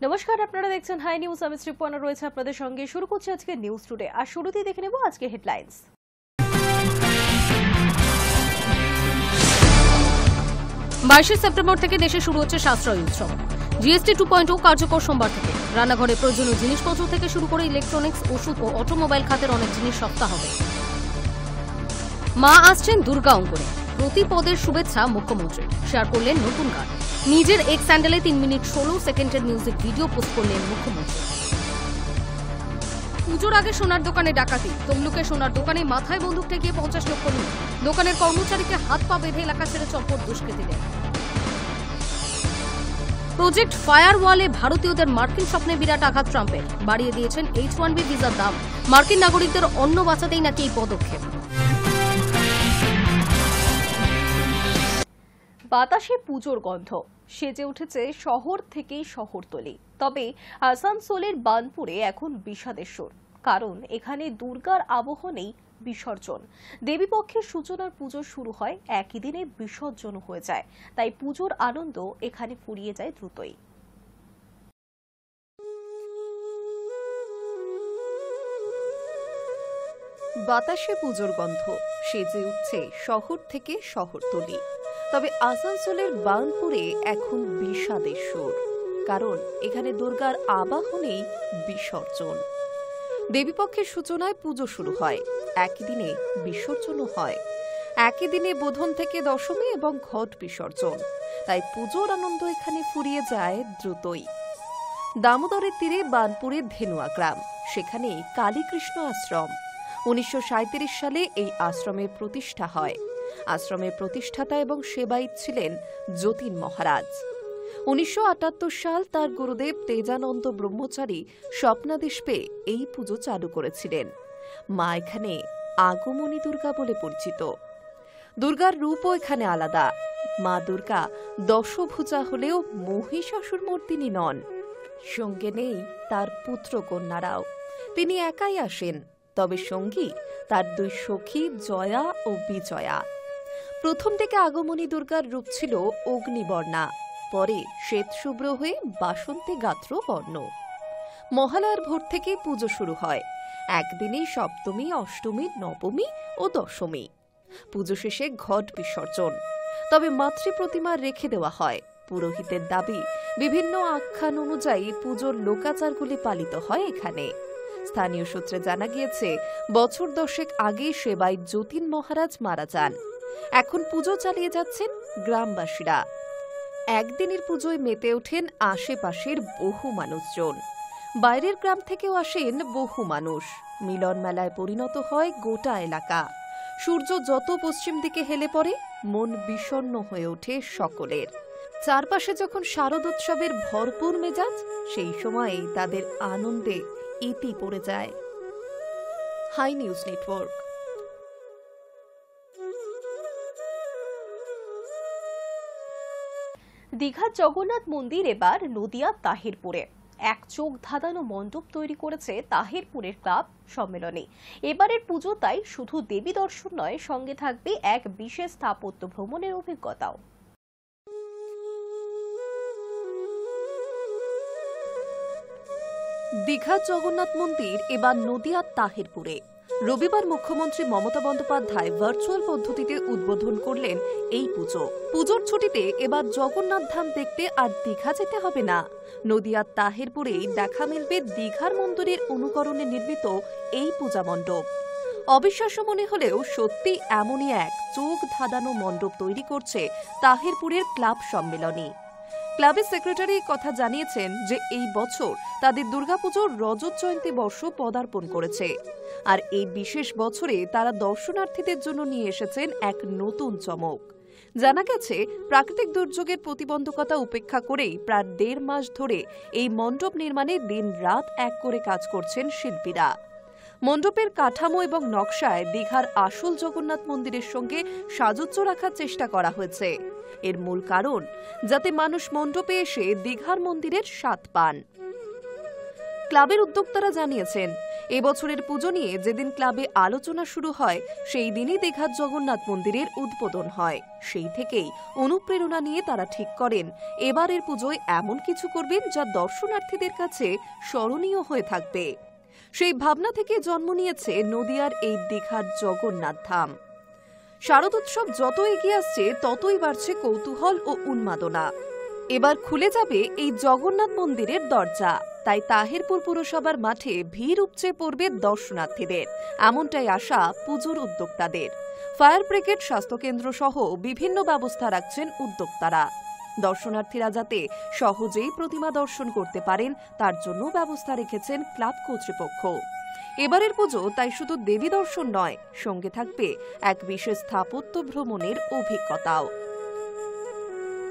নমস্কার, আপনারা দেখছেন হাই নিউজ। আমি শ্রীপর্ণা রয়েছে আপনাদের সঙ্গে। শুরু করছি আজকে নিউজ টুডে। আর শুরুতেই দেখে নেব আজকে হেডলাইন্স। 22 সেপ্টেম্বর থেকে দেশে শুরু হচ্ছে সাশ্রয়ী উৎসব। জিএসটি 2.0 কার্যকর সোমবার থেকে। রান্নাঘরে প্রয়োজনীয় জিনিসপত্র থেকে শুরু করে ইলেকট্রনিক্স, ওষুধ ও অটোমোবাইল খাতের অনেক জিনিস সস্তা হবে। মা আসছেন দুর্গা অঙ্কনে। প্রতি পদের শুভেচ্ছা মুখ্যমন্ত্রীর। শেয়ার করলেন নতুন গান। নিজের এক্স হ্যান্ডেলে 3 মিনিট 16 সেকেন্ডের মিউজিক ভিডিও পোস্ট করলেন মুখ্যমন্ত্রী। পুজোর আগে সোনার দোকানে ডাকাতি। তমলুকে সোনার দোকানে মাথায় বন্দুক ঠেকিয়ে 50 লক্ষ লুট। দোকানের কর্মচারীকে হাত পা বেঁধে এলাকা ছেড়ে চম্পট দুষ্কৃতীদের। প্রজেক্ট ফায়ারওয়ালে ভারতীয়দের মার্কিন স্বপ্নে বিরাট আঘাত ট্রাম্পের। বাড়িয়ে দিয়েছেন H-1B ভিসার দাম। মার্কিন নাগরিকদের অন্ন বাঁচাতেই নাকি এই পদক্ষেপ। বাতাসে পুজোর গন্ধ। সেজে উঠেছে শহর থেকেই শহরতলি। তবে আসানসোলের বার্নপুরে এখন বিষাদের সুর। কারণ এখানে দুর্গার আবহ নেই, বিসর্জন। দেবীপক্ষের সূচনার পুজো শুরু হয়, একই দিনে বিসর্জন হয়ে যায়। তাই পুজোর আনন্দ এখানে ফুরিয়ে যায় দ্রুতই। বাতাসে পুজোর গন্ধ। সেজে উঠছে শহর থেকে শহরতলি। তবে আসানসোলের বার্নপুরে এখন বিষাদের সুর। কারণ এখানে দুর্গার আবাহনেই বিসর্জন। দেবীপক্ষের সূচনায় পুজো শুরু হয়, একই দিনে বিসর্জনও হয়। একই দিনে বোধন থেকে দশমী এবং ঘট বিসর্জন। তাই পুজোর আনন্দ এখানে ফুরিয়ে যায় দ্রুতই। দামোদরের তীরে বার্নপুরের ধেনুয়া গ্রাম। সেখানে কালীকৃষ্ণ আশ্রম। 1937 সালে এই আশ্রমের প্রতিষ্ঠা হয়। আশ্রমের প্রতিষ্ঠাতা এবং সেবায়িত ছিলেন যতীন মহারাজ। 1978 সাল তার গুরুদেব তেজানন্দ ব্রহ্মচারী স্বপ্নাদেশ পেয়ে এই পুজো চালু করেছিলেন। মা এখানে আগমনী দুর্গা বলে পরিচিত। দুর্গার রূপও এখানে আলাদা। মা দুর্গা দশভুজা হলেও মহিষাসুর মর্দিনী নন। সঙ্গে নেই তার পুত্র কন্যারাও। তিনি একাই আসেন, তবে সঙ্গী তার দুই সখী জয়া ও বিজয়া। প্রথম থেকে আগমনী দুর্গার রূপ ছিল অগ্নিবর্ণা, পরে শ্বেতশুভ্র হয়ে বাসন্তী গাত্র বর্ণ। মহালয়ার ভোর থেকে পুজো শুরু হয়, একদিনেই সপ্তমী, অষ্টমী, নবমী ও দশমী। পুজো শেষে ঘট বিসর্জন। তবে মাতৃ প্রতিমা রেখে দেওয়া হয়। পুরোহিতের দাবি, বিভিন্ন আখ্যান অনুযায়ী পুজোর লোকাচারগুলি পালিত হয় এখানে। স্থানীয় সূত্রে জানা গিয়েছে, বছর 10 আগে সেবায়িত যতীন মহারাজ মারা যান। এখন পুজো চালিয়ে যাচ্ছেন গ্রামবাসীরা। একদিনের পুজোয় মেতে ওঠেন আশেপাশের বহু মানুষজন। বাইরের গ্রাম থেকেও আসেন বহু মানুষ। মিলন মেলায় পরিণত হয় গোটা এলাকা। সূর্য যত পশ্চিম দিকে হেলে পড়ে, মন বিষণ্ণ হয়ে ওঠে সকলের। চারপাশে যখন শারদোৎসবের ভরপুর মেজাজ, সেই সময়েই তাদের আনন্দে ইতি পড়ে যায়। Hi news network. দীঘার জগন্নাথ মন্দির এবার নদিয়ার তাহিরপুরে। এক চোখ ধাঁধানো মণ্ডপ তৈরি করেছে তাহিরপুরের ক্লাব সম্মেলনী। এবারের পুজো তাই শুধু দেবী দর্শন নয়, সঙ্গে থাকবে এক বিশেষ স্থাপত্য ভ্রমণের অভিজ্ঞতাও। দীঘার জগন্নাথ মন্দির এবার নদিয়ার তাহিরপুরে। রবিবার মুখ্যমন্ত্রী মমতা বন্দ্যোপাধ্যায় ভার্চুয়াল পদ্ধতিতে উদ্বোধন করলেন এই পুজো। পুজোর ছুটিতে এবার জগন্নাথ ধাম দেখতে আর দীঘা যেতে হবে না। নদিয়ার তাহিরপুরেই দেখা মিলবে দীঘার মন্দিরের অনুকরণে নির্মিত এই পূজা মণ্ডপ। অবিশ্বাস্য মনে হলেও সত্যি এমনই এক চোখ ধাঁধানো মণ্ডপ তৈরি করছে তাহিরপুরের ক্লাব সম্মেলনী। ক্লাবের সেক্রেটারি কথা জানিয়েছেন যে এই বছর তাদের দুর্গাপুজোর রজত জয়ন্তী বর্ষ পদার্পণ করেছে। আর এই বিশেষ বছরে তারা দর্শনার্থীদের জন্য নিয়ে এসেছেন এক নতুন চমক। জানা গেছে, প্রাকৃতিক দুর্যোগের প্রতিবন্ধকতা উপেক্ষা করেই প্রায় 1.5 মাস ধরে এই মণ্ডপ নির্মাণে দিন রাত এক করে কাজ করছেন শিল্পীরা। মণ্ডপের কাঠামো এবং নকশায় দীঘার আসল জগন্নাথ মন্দিরের সঙ্গে সাযুজ্য রাখার চেষ্টা করা হয়েছে। এর মূল কারণ, যাতে মানুষ মণ্ডপে এসে দীঘার মন্দিরের স্বাদ পান। ক্লাবের উদ্যোক্তারা জানিয়েছেন, এবছরের পুজো নিয়ে যেদিন ক্লাবে আলোচনা শুরু হয় সেই দিনই দীঘার জগন্নাথ মন্দিরের উদ্বোধন হয়। সেই থেকেই অনুপ্রেরণা নিয়ে তারা ঠিক করেন এবারের পুজোয় এমন কিছু করবেন যা দর্শনার্থীদের কাছে স্মরণীয় হয়ে থাকবে। সেই ভাবনা থেকে জন্ম নিয়েছে নদিয়ার এই দীঘার জগন্নাথ ধাম। শারদোৎসব যত এগিয়ে আসছে ততই বাড়ছে কৌতূহল ও উন্মাদনা। এবার খুলে যাবে এই জগন্নাথ মন্দিরের দরজা, তাই তাহিরপুর পুরসভার মাঠে ভিড় উপচে পড়বে দর্শনার্থীদের, এমনটাই আশা পুজোর উদ্যোক্তাদের। ফায়ার ব্রিগেড, স্বাস্থ্যকেন্দ্র সহ বিভিন্ন ব্যবস্থা রাখছেন উদ্যোক্তারা। দর্শনার্থীরা যাতে সহজেই প্রতিমা দর্শন করতে পারেন তার জন্য ব্যবস্থা রেখেছেন ক্লাব কর্তৃপক্ষ। এবারের পুজো তাই শুধু দেবী দর্শন নয়, সঙ্গে থাকবে এক বিশেষ স্থাপত্য ভ্রমণের অভিজ্ঞতাও।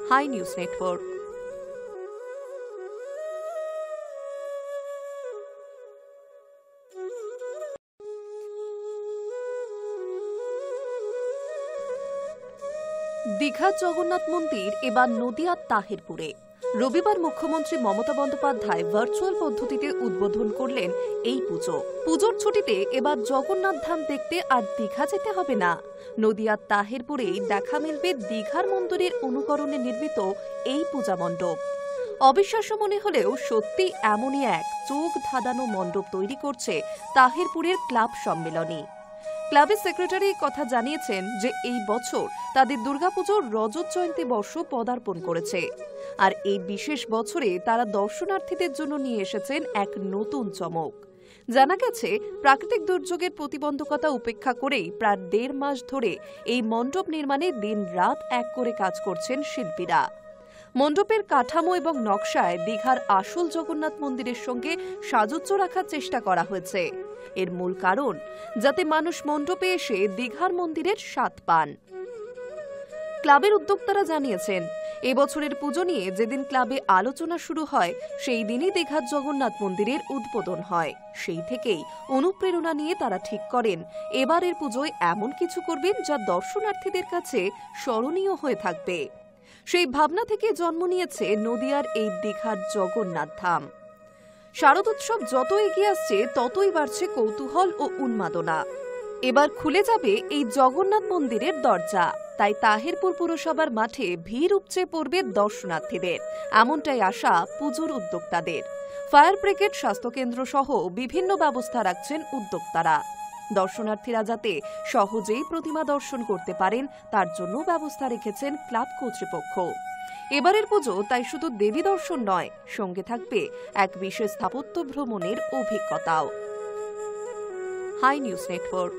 Hi news network. দীঘার জগন্নাথ মন্দির এবার নদিয়ার তাহিরপুরে। রবিবার মুখ্যমন্ত্রী মমতা বন্দ্যোপাধ্যায় ভার্চুয়াল পদ্ধতিতে উদ্বোধন করলেন এই পুজো। পুজোর ছুটিতে এবার জগন্নাথ ধাম দেখতে আর দীঘা যেতে হবে না। নদিয়ার তাহিরপুরেই দেখা মিলবে দীঘার মন্দিরের অনুকরণে নির্মিত এই পূজা মণ্ডপ। অবিশ্বাস্য মনে হলেও সত্যি এমনই এক চোখ ধাঁধানো মণ্ডপ তৈরি করছে তাহিরপুরের ক্লাব সম্মেলনী। ক্লাবের সেক্রেটারি কথা জানিয়েছেন যে এই বছর তাদের দুর্গাপুজোর রজত জয়ন্তী বর্ষ পদার্পণ করেছে, আর এই বিশেষ বছরে তারা দর্শনার্থীদের জন্য নিয়ে এসেছেন এক নতুন চমক। জানা গেছে প্রাকৃতিক দুর্যোগের প্রতিবন্ধকতা উপেক্ষা করেই প্রায় 1.5 মাস ধরে এই মণ্ডপ নির্মাণে দিন রাত এক করে কাজ করছেন শিল্পীরা। মণ্ডপের কাঠামো এবং নকশায় দীঘার আসল জগন্নাথ মন্দিরের সঙ্গে সাযুজ্য রাখার চেষ্টা করা হয়েছে। এর মূল কারণ যাতে মানুষ মণ্ডপে এসে দীঘার মন্দিরের স্বাদ পান। ক্লাবের উদ্যোক্তারা জানিয়েছেন এবছরের পুজো নিয়ে যেদিন ক্লাবে আলোচনা শুরু হয় সেই দিনই দীঘার জগন্নাথ মন্দিরের উদ্বোধন হয়। সেই থেকেই অনুপ্রেরণা নিয়ে তারা ঠিক করেন এবারের পুজোয় এমন কিছু করবেন যা দর্শনার্থীদের কাছে স্মরণীয় হয়ে থাকবে। সেই ভাবনা থেকে জন্ম নিয়েছে নদিয়ার এই দীঘার জগন্নাথ ধাম। শারদোৎসব যত এগিয়ে আসছে ততই বাড়ছে কৌতূহল ও উন্মাদনা। এবার খুলে যাবে এই জগন্নাথ মন্দিরের দরজা, তাই তাহিরপুর পুরসভার মাঠে ভিড় উপচে পড়বে দর্শনার্থীদের, এমনটাই আশা পুজোর উদ্যোক্তাদের। ফায়ার ব্রিগেড, স্বাস্থ্যকেন্দ্র সহ বিভিন্ন ব্যবস্থা রাখছেন উদ্যোক্তারা। দর্শনার্থীরা যাতে সহজেই প্রতিমা দর্শন করতে পারেন তার জন্য ব্যবস্থা রেখেছেন ক্লাব কর্তৃপক্ষ। এবারের পুজো তাই শুধু দেবী দর্শন নয়, সঙ্গে থাকবে এক বিশেষ স্থাপত্য ভ্রমণের অভিজ্ঞতাও। Hi news network.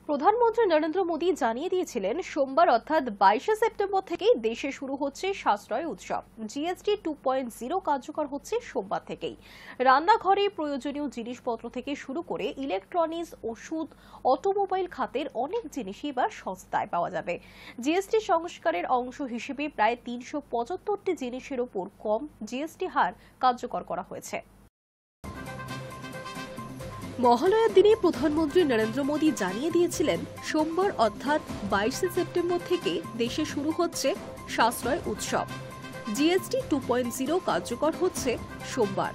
প্রধানমন্ত্রী নরেন্দ্র মোদী জানিয়ে দিয়েছিলেন সোমবার অর্থাৎ 22শে সেপ্টেম্বর থেকেই দেশে শুরু হচ্ছে সাশ্রয় উৎসব। জিএসটি 2.0 কার্যকর হচ্ছে সোমবার থেকেই। রান্নাঘরে প্রয়োজনীয় জিনিসপত্র থেকে শুরু করে ইলেকট্রনিক্স, ওষুধ, অটোমোবাইল খাতের অনেক জিনিসই এবার সস্তায় পাওয়া যাবে। জিএসটি সংস্কারের অংশ হিসেবে প্রায় 375টি জিনিসের ওপর কম জিএসটি হার কার্যকর করা হয়েছে। মহালয়ার দিনে প্রধানমন্ত্রী নরেন্দ্র মোদী জানিয়ে দিয়েছিলেন সোমবার অর্থাৎ 22শে সেপ্টেম্বর থেকে দেশে শুরু হচ্ছে সাশ্রয় উৎসব। জিএসটি 2.0 কার্যকর হচ্ছে সোমবার।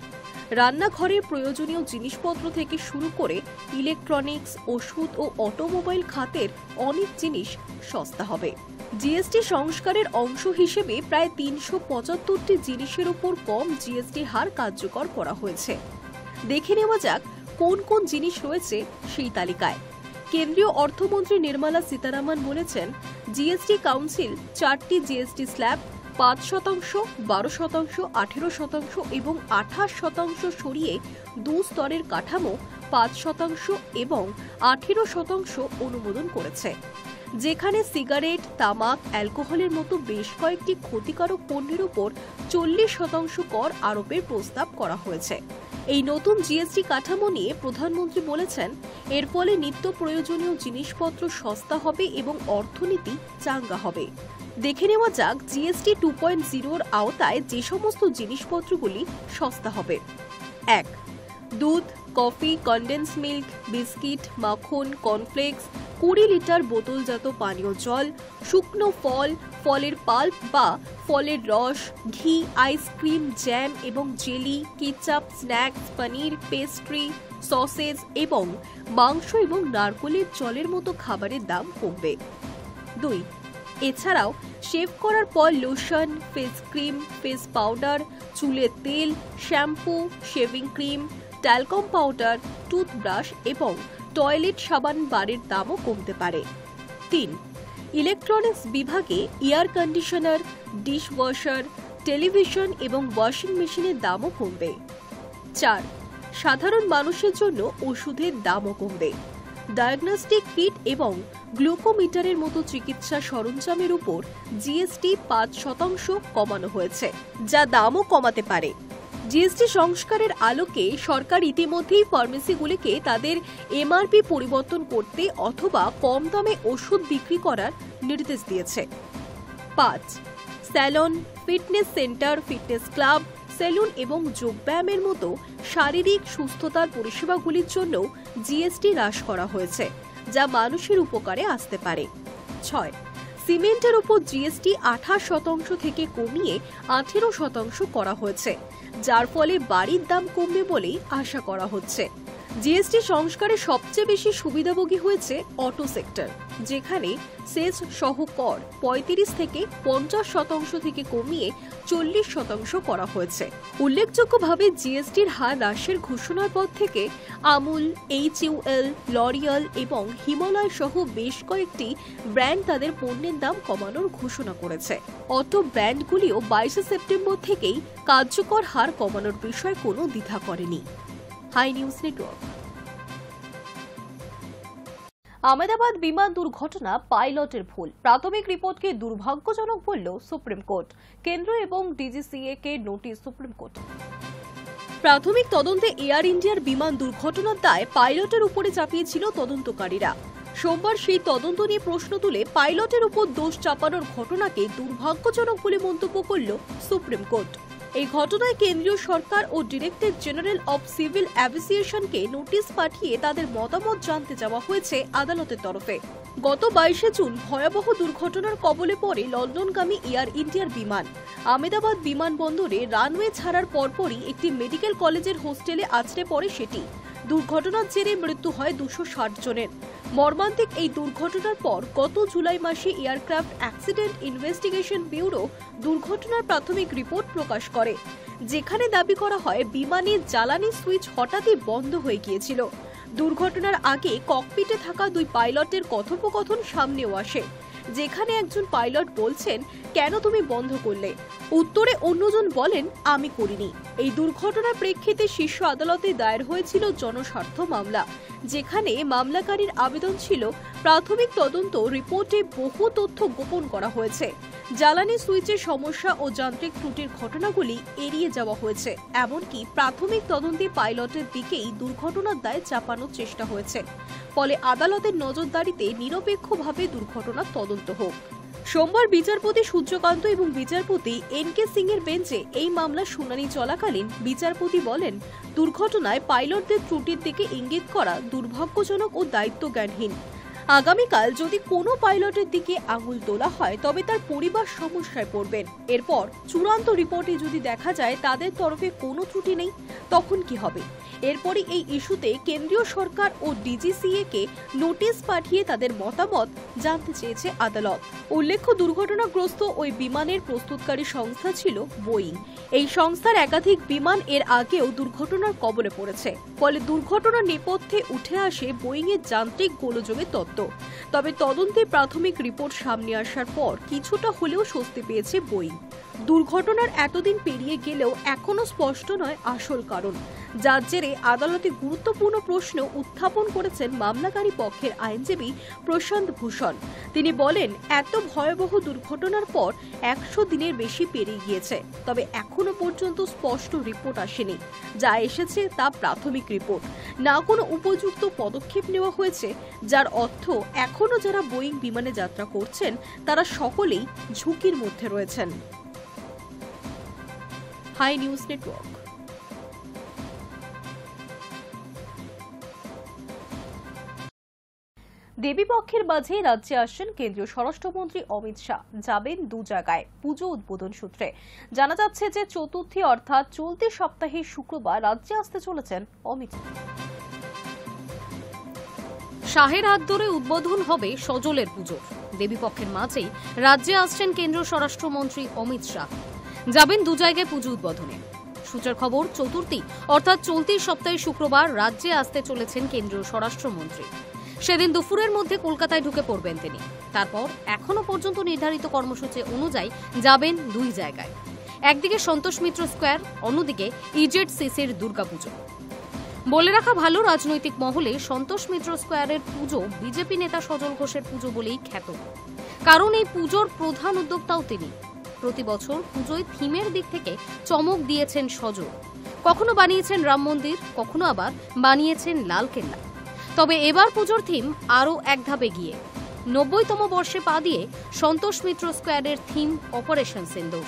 রান্নাঘরে প্রয়োজনীয় জিনিসপত্র থেকে শুরু করে ইলেকট্রনিক্স, ওষুধ ও অটোমোবাইল খাতের অনেক জিনিস সস্তা হবে। জিএসটি সংস্কারের অংশ হিসেবে প্রায় 375টি জিনিসের উপর কম জিএসটি হার কার্যকর করা হয়েছে। দেখে নেওয়া যাক কোন কোন জিনিস রয়েছে সেই তালিকায়। কেন্দ্রীয় অর্থমন্ত্রী নির্মলা সীতারামন বলেছেন জিএসটি কাউন্সিল 4টি জিএসটি স্ল্যাব 5%, 12%, 18% এবং 28% সরিয়ে 2 স্তরের কাঠামো 5% এবং 18% অনুমোদন করেছে, যেখানে সিগারেট, তামাক, অ্যালকোহলের মতো বেশ কয়েকটি ক্ষতিকারক পণ্যের উপর 40% কর আরোপের প্রস্তাব করা হয়েছে। এই নতুন জিএসটি কাঠামো নিয়ে প্রধানমন্ত্রী বলেছেন এর ফলে নিত্য প্রয়োজনীয় জিনিসপত্র সস্তা হবে এবং অর্থনীতি চাঙ্গা হবে। দেখে নেওয়া যাক জিএসটি 2.0 আওতায় যে সমস্ত জিনিসপত্রগুলি সস্তা হবে। 1. দুধ, কফি, কনডেন্স মিল্ক, বিস্কিট, মাখন, কর্নফ্লেক্স, 20 লিটার বোতলজাত পানীয় জল, শুকনো ফল, ফলের পাল্প বা ফলের রস, ঘি, আইসক্রিম, জ্যাম এবং জেলি, কেচাপ, স্ন্যাক্স, পনির, পেস্ট্রি, সসেজ এবং মাংস এবং নারকেলের জলের মতো খাবারের দাম কমবে। 2. এছাড়াও শেভ করার পর lotion, face cream, face powder, চুলের তেল, shampoo, shaving cream, talcum powder, toothbrush এবং টয়লেট সাবান বারের দামও কমতে পারে। 3. ইলেকট্রনিক্স বিভাগে এয়ার কন্ডিশনার, ডিশওয়াশার, টেলিভিশন এবং ওয়াশিং মেশিনের দামও কমবে। 4. সাধারণ মানুষের জন্য ওষুধের দামও কমবে। ডায়াগনস্টিক কিট এবং গ্লুকোমিটারের মতো চিকিৎসা সরঞ্জামের উপর জিএসটি 5% কমানো হয়েছে, যা দামও কমাতে পারে। জিএসটি সংস্কারের আলোকে সরকার ইতিমধ্যেই ফার্মেসিগুলিকে তাদের এমআরপি পরিবর্তন করতে অথবা কম দামে ওষুধ বিক্রি করার নির্দেশ দিয়েছে। 5. Salon, fitness centre, fitness club, saloon এবং যোগব্যায়ামের মতো শারীরিক সুস্থতার পরিষেবাগুলির জন্য জিএসটি হ্রাস করা হয়েছে, যা মানুষের উপকারে আসতে পারে। 6. সিমেন্টের উপর জিএসটি 28% থেকে কমিয়ে 18% করা হয়েছে, যার ফলে বাড়ির দাম কমবে বলেই আশা করা হচ্ছে। জিএসটি সংস্কারে সবচেয়ে বেশি সুবিধাভোগী হয়েছে অটো সেক্টর, যেখানে সেস সহ কর 35 থেকে 50% থেকে কমিয়ে 40% করা হয়েছে। উল্লেখযোগ্যভাবে জিএসটির হার হ্রাসের ঘোষণার পর থেকে আমুল, HUL, লরিয়াল এবং হিমালয় সহ বেশ কয়েকটি ব্র্যান্ড তাদের পণ্যের দাম কমানোর ঘোষণা করেছে। অটো ব্র্যান্ডগুলিও 22 সেপ্টেম্বর থেকেই কার্যকর হার কমানোর বিষয়ে কোনো দ্বিধা করেনি। High news network. আহমেদাবাদ বিমান দুর্ঘটনা পাইলটের ভুল, প্রাথমিক রিপোর্টকে দুর্ভাগ্যজনক বলল সুপ্রিম কোর্ট। কেন্দ্র এবং ডিজিসিএ কে নোটিশ সুপ্রিম কোর্ট। প্রাথমিক তদন্তে এয়ার ইন্ডিয়ার বিমান দুর্ঘটনার দায় পাইলটের উপরে চাপিয়েছিল তদন্তকারীরা। সোমবার সেই তদন্ত নিয়ে প্রশ্ন তুলে পাইলটের উপর দোষ চাপানোর ঘটনাকে দুর্ভাগ্যজনক বলে মন্তব্য করল সুপ্রিম কোর্ট। এই ঘটনায় কেন্দ্রীয় সরকার ও ডিরেক্টর জেনারেল অব সিভিল অ্যাভিয়েশনকে নোটিশ পাঠিয়ে তাদের মতামত জানতে যাওয়া হয়েছে আদালতের তরফে। গত 22 জুন ভয়াবহ দুর্ঘটনার কবলে পড়ে লন্ডনগামী এয়ার ইন্ডিয়ার বিমান। আহমেদাবাদ বিমানবন্দরে রানওয়ে ছাড়ার পরপরই একটি মেডিকেল কলেজের হোস্টেলে আছড়ে পড়ে সেটি। দুর্ঘটনার জেরে মৃত্যু হয় 260 জনের। মর্মান্তিক এই দুর্ঘটনার পর গত জুলাই মাসে এয়ারক্রাফট অ্যাক্সিডেন্ট ইনভেস্টিগেশন ব্যুরো দুর্ঘটনার প্রাথমিক রিপোর্ট প্রকাশ করে, যেখানে দাবি করা হয় বিমানের জ্বালানি সুইচ হঠাৎই বন্ধ হয়ে গিয়েছিল। দুর্ঘটনার আগে ককপিটে থাকা দুই পাইলটের কথোপকথন সামনেও আসে, যেখানে একজন পাইলট বলছেন, কেন তুমি বন্ধ করলে? উত্তরে অন্যজন বলেন, আমি করিনি। এই দুর্ঘটনার প্রেক্ষিতে শীর্ষ আদালতে দায়ের হয়েছিল জনস্বার্থ মামলা, যেখানে মামলাকারীর আবেদন ছিল প্রাথমিক তদন্ত রিপোর্টে বহু তথ্য গোপন করা হয়েছে। জ্বালানি সুইচের সমস্যা ও যান্ত্রিক ত্রুটির ঘটনাগুলি এড়িয়ে যাওয়া হয়েছে, এমনকি প্রাথমিক তদন্তে পাইলটের দিকেই দুর্ঘটনার দায় চাপানোর চেষ্টা হয়েছে। ফলে আদালতের নজরদারিতে নিরপেক্ষভাবে দুর্ঘটনার তদন্ত হোক। সোমবার বিচারপতি সূর্যকান্ত এবং বিচারপতি এন.কে. সিং এর বেঞ্চে এই মামলার শুনানি চলাকালীন বিচারপতি বলেন, দুর্ঘটনায় পাইলটদের ত্রুটির দিকে ইঙ্গিত করা দুর্ভাগ্যজনক ও দায়িত্বজ্ঞানহীন। আগামীকাল যদি কোনো পাইলটের দিকে আঙুল তোলা হয় তবে তার পরিবার সমস্যায় পড়বেন। এরপর চূড়ান্ত রিপোর্টে যদি দেখা যায় তাদের তরফে কোনো ত্রুটি নেই, তখন কি হবে? এরপরই এই ইস্যুতে কেন্দ্রীয় সরকার ও ডিজিসিএ কে নোটিশ পাঠিয়ে তাদের মতামত জানতে চেয়েছে আদালত। উল্লেখ্য, দুর্ঘটনাগ্রস্ত ওই বিমানের প্রস্তুতকারী সংস্থা ছিল বোয়িং। এই সংস্থার একাধিক বিমান এর আগেও দুর্ঘটনার কবলে পড়েছে। ফলে দুর্ঘটনার নেপথ্যে উঠে আসে বোয়িং এর যান্ত্রিক গোলযোগের তত্ত্ব। তবে তদন্তে প্রাথমিক রিপোর্ট সামনে আসার পর কিছুটা হলেও স্বস্তি পেয়েছে বোয়িং। দুর্ঘটনার এতদিন পেরিয়ে গেলেও এখনো স্পষ্ট নয় আসল কারণ, যার জেরে আদালতে গুরুত্বপূর্ণ প্রশ্ন উত্থাপন করেছেন মামলাকারী পক্ষের আইনজীবী প্রশান্ত ভূষণ। তিনি বলেন, এত ভয়াবহ দুর্ঘটনার পর 100 দিনের বেশি পেরিয়ে গিয়েছে, তবে এখনো পর্যন্ত স্পষ্ট রিপোর্ট আসেনি। যা এসেছে তা প্রাথমিক রিপোর্ট, না কোনো উপযুক্ত পদক্ষেপ নেওয়া হয়েছে, যার অর্থ এখনো যারা বোয়িং বিমানে যাত্রা করছেন তারা সকলেই ঝুঁকির মধ্যে রয়েছেন। High news network. দেবীপক্ষের মাঝে রাজ্যে আসছেন কেন্দ্রীয় স্বরাষ্ট্রমন্ত্রী অমিত শাহ। যাবেন দু জায়গায় পুজো উদ্বোধন সূত্রে জানা যাচ্ছে যে চতুর্থী অর্থাৎ চলতি সপ্তাহে শুক্রবার রাজ্যে আসতে চলেছেন অমিত শাহের হাত ধরে উদ্বোধন হবে সজলের পুজোর। দেবীপক্ষের মাঝেই রাজ্যে আসছেন কেন্দ্রীয় স্বরাষ্ট্রমন্ত্রী অমিত শাহ। যাবেন দু জায়গায় পুজো উদ্বোধনে। সূত্রের খবর, চতুর্থী অর্থাৎ চলতি সপ্তাহে শুক্রবার রাজ্যে আসতে চলেছেন কেন্দ্রীয় স্বরাষ্ট্রমন্ত্রী। সেদিন দুপুরের মধ্যে কলকাতায় ঢুকে পড়বেন তিনি। তারপর এখনো পর্যন্ত নির্ধারিত কর্মসূচি অনুযায়ী যাবেন দুই জায়গায়, একদিকে সন্তোষ মিত্র স্কোয়ার, অন্যদিকে ইজেড সিসির দুর্গাপুজো। বলে রাখা ভালো, রাজনৈতিক মহলে সন্তোষ মিত্র স্কোয়ারের পুজো বিজেপি নেতা সজল ঘোষের পুজো বলেই খ্যাত। কারণ এই পুজোর প্রধান উদ্যোক্তাও তিনি। প্রতি বছর পুজোয় থিমের দিক থেকে চমক দিয়েছেন সজল। কখনো বানিয়েছেন রাম মন্দির, কখনো আবার বানিয়েছেন লালকেল্লা। তবে এবার পুজোর থিম আরও এক ধাপে গিয়ে 90তম বর্ষে পা দিয়ে সন্তোষ মিত্র স্কোয়ারের থিম অপারেশন সিন্দুর,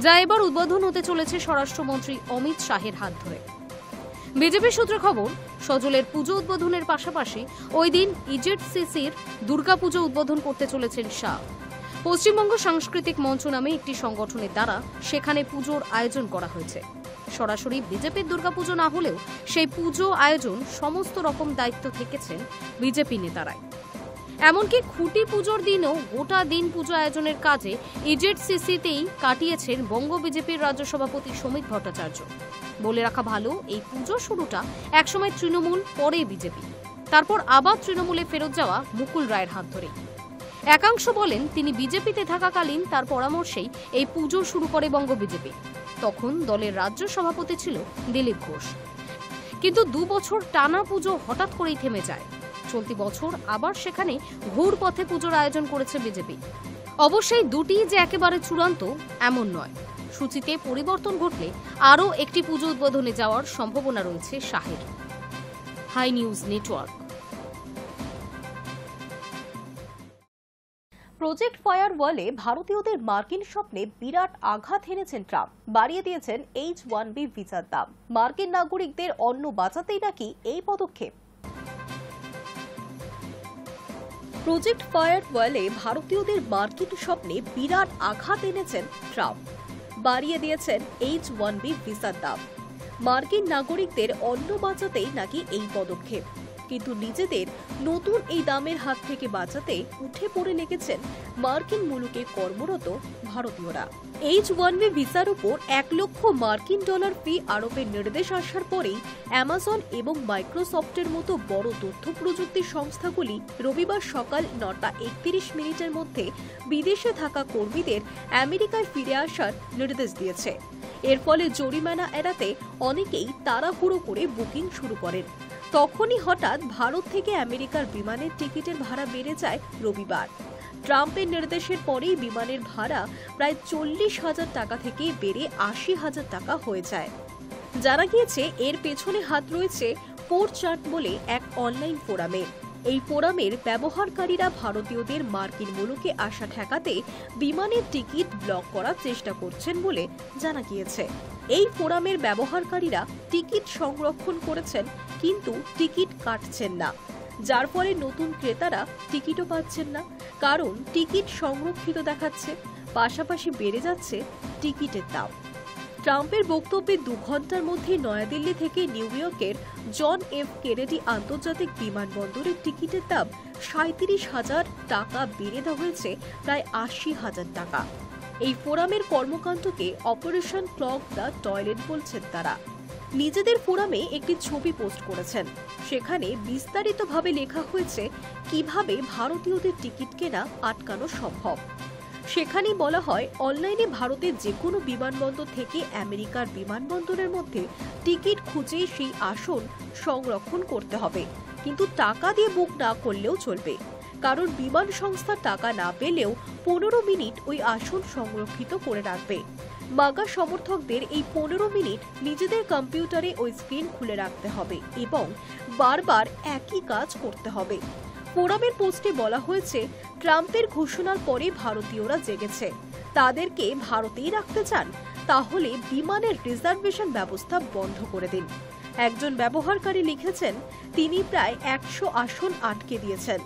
যা এবার উদ্বোধন হতে চলেছে স্বরাষ্ট্রমন্ত্রী অমিত শাহের হাত ধরে। বিজেপি সূত্রে খবর, সজলের পুজো উদ্বোধনের পাশাপাশি ওই দিন ইজেড সিসির দুর্গাপুজো উদ্বোধন করতে চলেছেন শাহ। পশ্চিমবঙ্গ সাংস্কৃতিক মঞ্চ নামে একটি সংগঠনের দ্বারা সেখানে পুজোর আয়োজন করা হয়েছে। সরাসরি বিজেপির দুর্গাপুজো না হলেও সেই পুজো আয়োজন সমস্ত রকম দায়িত্ব থেকেছেন বিজেপি নেতারাই। এমনকি খুঁটি পুজোর দিনও গোটা দিন পুজো আয়োজনের কাজে ইজেড সিসিতেই কাটিয়েছেন বঙ্গ বিজেপির রাজ্য সভাপতি সমীক ভট্টাচার্য। বলে রাখা ভালো, এই পুজো শুরুটা একসময় তৃণমূল, পরে বিজেপি, তারপর আবার তৃণমূলে ফেরত যাওয়া মুকুল রায়ের হাত ধরেই। একাংশ বলেন তিনি বিজেপিতে থাকাকালীন তার পরামর্শেই এই পুজো শুরু করে বঙ্গ বিজেপি। তখন দলের রাজ্য সভাপতি ছিল দিলীপ ঘোষ। কিন্তু 2 বছর টানা পুজো হঠাৎ করেই থেমে যায়। চলতি বছর আবার সেখানে ঘুর পথে পুজোর আয়োজন করেছে বিজেপি। অবশ্যই দুটি যে একেবারে চূড়ান্ত এমন নয়। সূচিতে পরিবর্তন ঘটলে আরও একটি পুজো উদ্বোধনে যাওয়ার সম্ভাবনা রয়েছে শাহের। Hi news network. প্রজেক্ট ফায়ারওয়ালে ভারতীয়দের মার্কিন স্বপ্নে বিরাট আঘাত এনেছেন ট্রাম্প। বাড়িয়ে দিয়েছেন H-1B ভিসার দাম। মার্কিন নাগরিকদের অন্ন বাঁচাতেই নাকি এই পদক্ষেপ। প্রজেক্ট ফায়ারওয়ালে ভারতীয়দের মার্কিন স্বপ্নে বিরাট আঘাত এনেছেন ট্রাম্প। বাড়িয়ে দিয়েছেন H-1B ভিসার দাম। মার্কিন নাগরিকদের অন্ন বাঁচাতেই নাকি এই পদক্ষেপ। কিন্তু নিজেদের নতুন এই দামের হাত থেকে বাঁচাতে উঠে পড়ে লেগেছেন মার্কিন মুলুকে কর্মরত ভারতীয়রা। H-1B ভিসার উপর $1 লক্ষ মার্কিন ডলার ফি আরোপের নির্দেশ আসার পরেই অ্যামাজন এবং মাইক্রোসফটের মতো বড় তথ্য প্রযুক্তি সংস্থাগুলি রবিবার সকাল 9:31 মধ্যে বিদেশে থাকা কর্মীদের আমেরিকায় ফিরে আসার নির্দেশ দিয়েছে। এর ফলে জরিমানা এড়াতে অনেকেই তাড়াহুড়ো করে বুকিং শুরু করেন। তখনই হঠাৎ ভারত থেকে আমেরিকার বিমানের টিকিটের ভাড়া বেড়ে যায় রবিবার। ট্রাম্পের নির্দেশের পরেই বিমানের ভাড়া প্রায় 40,000 টাকা থেকে বেড়ে 80,000 টাকা হয়ে যায়। জানা গিয়েছে এর পেছনে হাত রয়েছে 4chan বলে এক অনলাইন ফোরামে। এই ফোরামের ব্যবহারকারীরা ভারতীয়দের মার্কিন মুলুকে আসা ঠেকাতে বিমানের টিকিট ব্লক করার চেষ্টা করছেন বলে জানা গিয়েছে। এই ফোরামের ব্যবহারকারীরা টিকিট সংরক্ষণ করেছেন কিন্তু টিকিট কাটছেন না, যার ফলে নতুন ক্রেতারা টিকিটও পাচ্ছেন না, কারণ টিকিট সংরক্ষিত দেখাচ্ছে। পাশাপাশি বেড়ে যাচ্ছে টিকিটের দাম। ট্রাম্পের বক্তব্যে 2 ঘন্টার মধ্যে নয়াদিল্লি থেকে নিউ ইয়র্কের জন এফ কেনেডি আন্তর্জাতিক বিমানবন্দরের টিকিটের দাম 37,000 টাকা বেড়ে দেওয়া হয়েছে প্রায় 80,000 টাকা। এই ফোরামের কর্মকাণ্ডকে অপারেশন ক্লগ দ্য টয়লেট বলছেন তারা। নিজেদের ফোরামে একটি ছবি পোস্ট করেছেন। সেখানে বিস্তারিতভাবে লেখা হয়েছে কিভাবে ভারতীয়দের টিকিট কেনা আটকানো সম্ভব। সেখানেই বলা হয়, অনলাইনে ভারতের যে কোনো বিমানবন্দর থেকে আমেরিকার বিমানবন্দরের মধ্যে টিকিট খুঁজে সেই আসন সংরক্ষণ করতে হবে, কিন্তু টাকা দিয়ে বুক না করলেও চলবে। কারণ বিমান সংস্থা টাকা না পেলেও 15 মিনিট ওই আসন সংরক্ষিত করে রাখবে। মাগা সমর্থকদের এই 15 মিনিট নিজেদের কম্পিউটারে ওই স্ক্রিন খুলে রাখতে হবে এবং বারবার একই কাজ করতে হবে। ফোরামের পোস্টে বলা হয়েছে, ট্রাম্পের ঘোষণার পরে ভারতীয়রা জেগেছে। তাদেরকে ভারতেই রাখতে চান, তাহলে বিমানের রিজার্ভেশন ব্যবস্থা বন্ধ করে দিন। একজন ব্যবহারকারী লিখেছেন, তিনি প্রায় 100 আসন আটকে দিয়েছেন।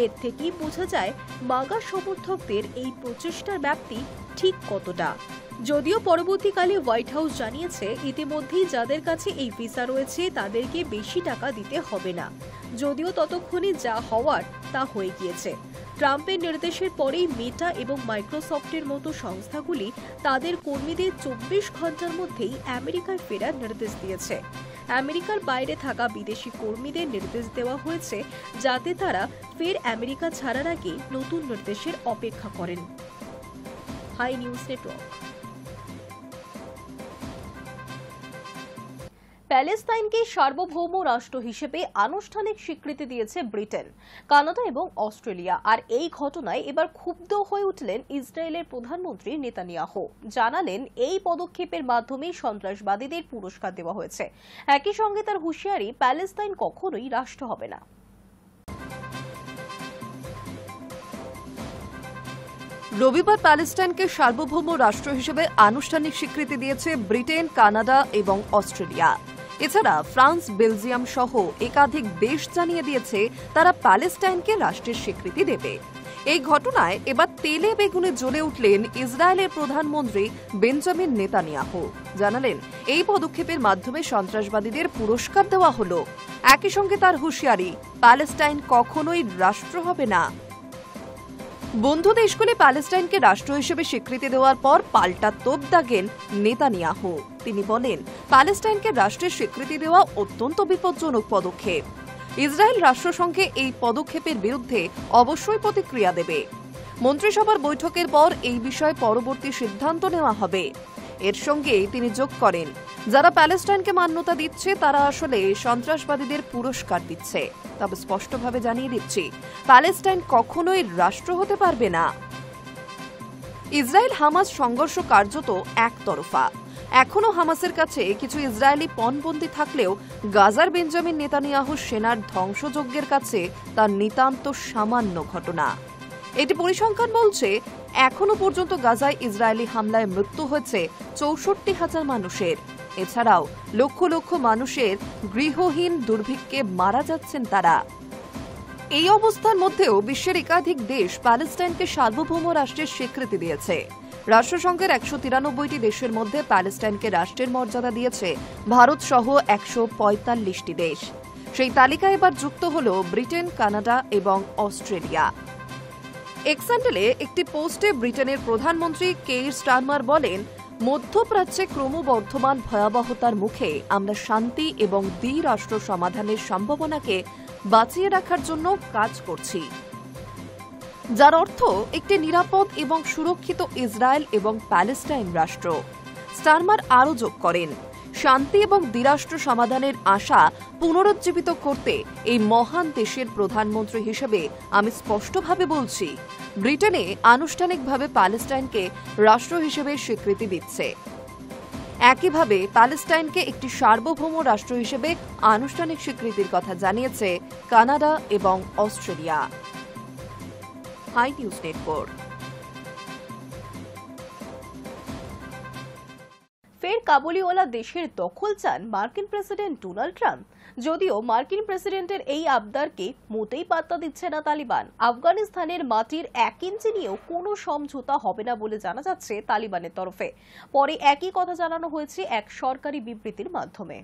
এর থেকেই বোঝা যায় মাগা সমর্থকদের এই প্রচেষ্টার ব্যাপ্তি ঠিক কতটা। যদিও পরবর্তীকালে হোয়াইট হাউস জানিয়েছে ইতিমধ্যেই যাদের কাছে এই ভিসা রয়েছে তাদেরকে বেশি টাকা দিতে হবে না, যদিও ততক্ষণে যা হওয়ার তা হয়ে গিয়েছে। ট্রাম্পের নির্দেশের পরেই মেটা এবং মাইক্রোসফটের মতো সংস্থাগুলি তাদের কর্মীদের 24 ঘন্টার মধ্যেই আমেরিকায় ফেরার নির্দেশ দিয়েছে। আমেরিকার বাইরে থাকা বিদেশি কর্মীদের নির্দেশ দেওয়া হয়েছে যাতে তারা ফের আমেরিকা ছাড়ার আগে নতুন নির্দেশের অপেক্ষা করেন। High news network. প্যালেস্তাইনকে সার্বভৌম রাষ্ট্র হিসেবে আনুষ্ঠানিক স্বীকৃতি দিয়েছে ব্রিটেন, কানাডা এবং অস্ট্রেলিয়া। আর এই ঘটনায় এবার ক্ষুব্ধ হয়ে উঠলেন ইসরায়েলের প্রধানমন্ত্রী নেতানিয়াহু। জানালেন এই পদক্ষেপের মাধ্যমে সন্ত্রাসবাদীদের পুরস্কার দেওয়া হয়েছে। একই সঙ্গে তার হুঁশিয়ারি, প্যালেস্তাইন কখনোই রাষ্ট্র হবে না। রবিবার প্যালেস্টাইনকে সার্বভৌম রাষ্ট্র হিসেবে আনুষ্ঠানিক স্বীকৃতি দিয়েছে ব্রিটেন, কানাডা এবং অস্ট্রেলিয়া। এছাড়া ফ্রান্স, বেলজিয়াম সহ একাধিক দেশ জানিয়ে দিয়েছে তারা প্যালেস্টাইনকে রাষ্ট্রের স্বীকৃতি দেবে। এই ঘটনায় এবার তেলে বেগুনে জ্বলে উঠলেন ইসরায়েলের প্রধানমন্ত্রী বেঞ্জামিন নেতানিয়াহু। জানালেন এই পদক্ষেপের মাধ্যমে সন্ত্রাসবাদীদের পুরস্কার দেওয়া হলো। একই সঙ্গে তার হুঁশিয়ারি, প্যালেস্টাইন কখনোই রাষ্ট্র হবে না। বন্ধু দেশগুলি প্যালেস্টাইনকে রাষ্ট্র হিসেবে স্বীকৃতি দেওয়ার পর পাল্টা তোপ দাগেন নেতানিয়াহু। তিনি বলেন, প্যালেস্টাইনকে রাষ্ট্রের স্বীকৃতি দেওয়া অত্যন্ত বিপজ্জনক পদক্ষেপ। ইসরায়েল রাষ্ট্রসংঘে এই পদক্ষেপের বিরুদ্ধে অবশ্যই প্রতিক্রিয়া দেবে। মন্ত্রিসভার বৈঠকের পর এই বিষয়ে পরবর্তী সিদ্ধান্ত নেওয়া হবে। এর সঙ্গে তিনি যোগ করেন, যারা প্যালেস্টাইনকে মান্যতা দিচ্ছে তারা আসলে সন্ত্রাসবাদীদের পুরস্কার দিচ্ছে। তবে স্পষ্টভাবে জানিয়ে দিচ্ছি, প্যালেস্টাইন কখনোই রাষ্ট্র হতে পারবে না। ইসরায়েল হামাস সংঘর্ষ কার্যত একতরফা। এখনো হামাসের কাছে কিছু ইসরায়েলি পণবন্দী থাকলেও গাজার বেঞ্জামিন নেতানিয়াহু সেনার ধ্বংসযজ্ঞের কাছে তার নিতান্ত সামান্য ঘটনা। এটি পরিসংখ্যান বলছে, এখনো পর্যন্ত গাজায় ইসরায়েলি হামলায় মৃত্যু হয়েছে 64,000 মানুষের। এছাড়াও লক্ষ লক্ষ মানুষের গৃহহীন দুর্ভিক্ষে মারা যাচ্ছেন তারা। এই অবস্থার মধ্যেও বিশ্বের একাধিক দেশ প্যালেস্টাইনকে সার্বভৌম রাষ্ট্রের স্বীকৃতি দিয়েছে। রাষ্ট্রসংঘের 193টি দেশের মধ্যে প্যালেস্টাইনকে রাষ্ট্রের মর্যাদা দিয়েছে ভারত সহ 145টি দেশ। সেই তালিকায় এবার যুক্ত হল ব্রিটেন, কানাডা এবং অস্ট্রেলিয়া। এক্স হ্যান্ডেলে একটি পোস্টে ব্রিটেনের প্রধানমন্ত্রী কেইর স্টারমার বলেন, মধ্যপ্রাচ্যে ক্রমবর্ধমান ভয়াবহতার মুখে আমরা শান্তি এবং দ্বিরাষ্ট্র সমাধানের সম্ভাবনাকে বাঁচিয়ে রাখার জন্য কাজ করছি, যার অর্থ একটি নিরাপদ এবং সুরক্ষিত ইসরায়েল এবং প্যালেস্টাইন রাষ্ট্র। স্টারমার আরও যোগ করেন, শান্তি এবং দ্বিরাষ্ট্র সমাধানের আশা পুনরুজ্জীবিত করতে এই মহান দেশের প্রধানমন্ত্রী হিসেবে আমি স্পষ্টভাবে বলছি, ব্রিটেনে আনুষ্ঠানিকভাবে প্যালেস্টাইনকে রাষ্ট্র হিসেবে স্বীকৃতি দিচ্ছে। একইভাবে প্যালেস্টাইনকে একটি সার্বভৌম রাষ্ট্র হিসেবে আনুষ্ঠানিক স্বীকৃতির কথা জানিয়েছে কানাডা এবং অস্ট্রেলিয়া। High news network. ফের কাবুলিওয়ালা দেশের দখল চান মার্কিন প্রেসিডেন্ট ডোনাল্ড ট্রাম্প। যদিও মার্কিন প্রেসিডেন্টের এই আবদারকে মোটেই পাত্তা দিচ্ছে না তালিবান। আফগানিস্তানের মাটির 1 ইঞ্চি নিয়েও কোনো সমঝোতা হবে না বলে জানা যাচ্ছে তালিবানের তরফে। পরে একই কথা জানানো হয়েছে এক সরকারি বিবৃতির মাধ্যমে।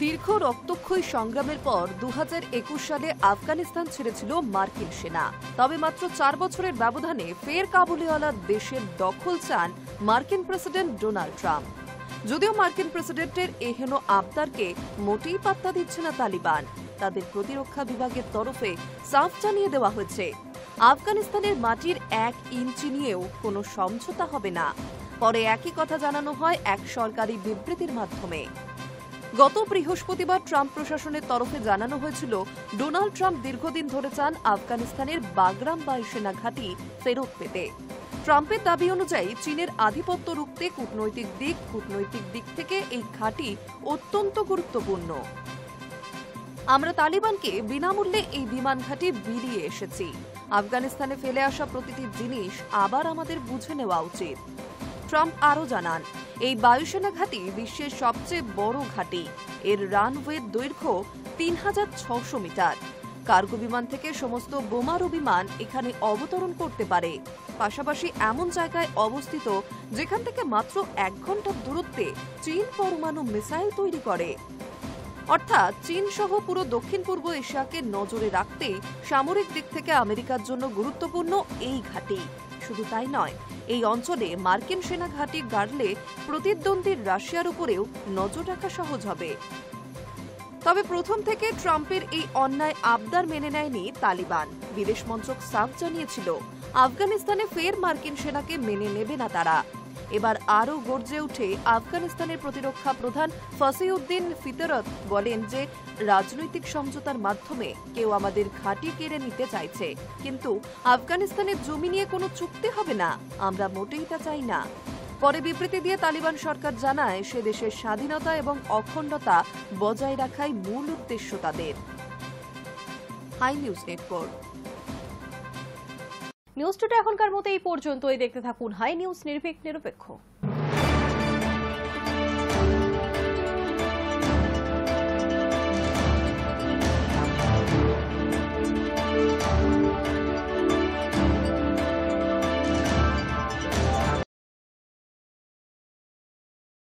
দীর্ঘ রক্তক্ষয়ী সংগ্রামের পর 2021 সালে আফগানিস্তান ছেড়েছিল মার্কিন সেনা। তবে মাত্র 4 বছরের ব্যবধানে ফের কাবুলিওয়ালা দেশের দখল চান মার্কিন প্রেসিডেন্ট ডোনাল্ড ট্রাম্প। যদিও মার্কিন প্রেসিডেন্টের এহেন আবদারকে মোটেই পাত্তা দিচ্ছে না তালিবান, তাদের প্রতিরক্ষা বিভাগের তরফে সাফ জানিয়ে দেওয়া হয়েছে, আফগানিস্তানের মাটির 1 ইঞ্চি নিয়েও কোনো সমঝোতা হবে না। পরে একই কথা জানানো হয় এক সরকারি বিবৃতির মাধ্যমে। গত বৃহস্পতিবার ট্রাম্প প্রশাসনের তরফে জানানো হয়েছিল, ডোনাল্ড ট্রাম্প দীর্ঘদিন ধরে চান আফগানিস্তানের বাগরাম বায়ুসেনা ঘাঁটি ফেরত পেতে। ট্রাম্পের দাবি অনুযায়ী চীনের আধিপত্য রুখতে কূটনৈতিক দিক থেকে এই ঘাঁটি অত্যন্ত গুরুত্বপূর্ণ। আমরা তালিবানকে বিনামূল্যে এই বিমান ঘাঁটি বিলিয়ে এসেছি। আফগানিস্তানে ফেলে আসা প্রতিটি জিনিস আবার আমাদের বুঝে নেওয়া উচিত। ট্রাম্প আরও জানান, এই বায়ুসেনা ঘাঁটি বিশ্বের সবচেয়ে বড় ঘাঁটি। এর রানওয়ের দৈর্ঘ্য 3600 মিটার। কার্গো বিমান থেকে সমস্ত বোমারু বিমান এখানে অবতরণ করতে পারে। পাশাপাশি এমন জায়গায় অবস্থিত যেখান থেকে মাত্র 1 ঘন্টার দূরত্বে চীন পরমাণু মিসাইল তৈরি করে। অর্থাৎ চীন সহ পুরো দক্ষিণ পূর্ব এশিয়াকে নজরে রাখতে সামরিক দিক থেকে আমেরিকার জন্য গুরুত্বপূর্ণ এই ঘাঁটি। শুধু তাই নয়, এই অঞ্চলে মার্কিন সেনা ঘাঁটি গাড়লে প্রতিদ্বন্দ্বী রাশিয়ার উপরেও নজর রাখা সহজ হবে। তবে প্রথম থেকে ট্রাম্পের এই অন্যায় আবদার মেনে নেয়নি তালিবান। বিদেশ মন্ত্রক সাফ জানিয়েছিল আফগানিস্তানে ফের মার্কিন সেনাকে মেনে নেবে না তারা। এবার আরও গর্জে উঠে আফগানিস্তানের প্রতিরক্ষা প্রধান ফসিউদ্দিন ফিতরত বলেন যে রাজনৈতিক সমঝোতার মাধ্যমে কেউ আমাদের ঘাঁটি কেড়ে নিতে চাইছে, কিন্তু আফগানিস্তানের জমি নিয়ে কোনো চুক্তি হবে না, আমরা মোটেই তা চাই না। পরে বিবৃতি দিয়ে তালিবান সরকার জানায় সে দেশের স্বাধীনতা এবং অখণ্ডতা বজায় রাখাই মূল উদ্দেশ্য তাদের। Hi news network. News today এখনকার মতো এই পর্যন্তই। দেখতে থাকুন হাই নিউজ, নিরপেক্ষ।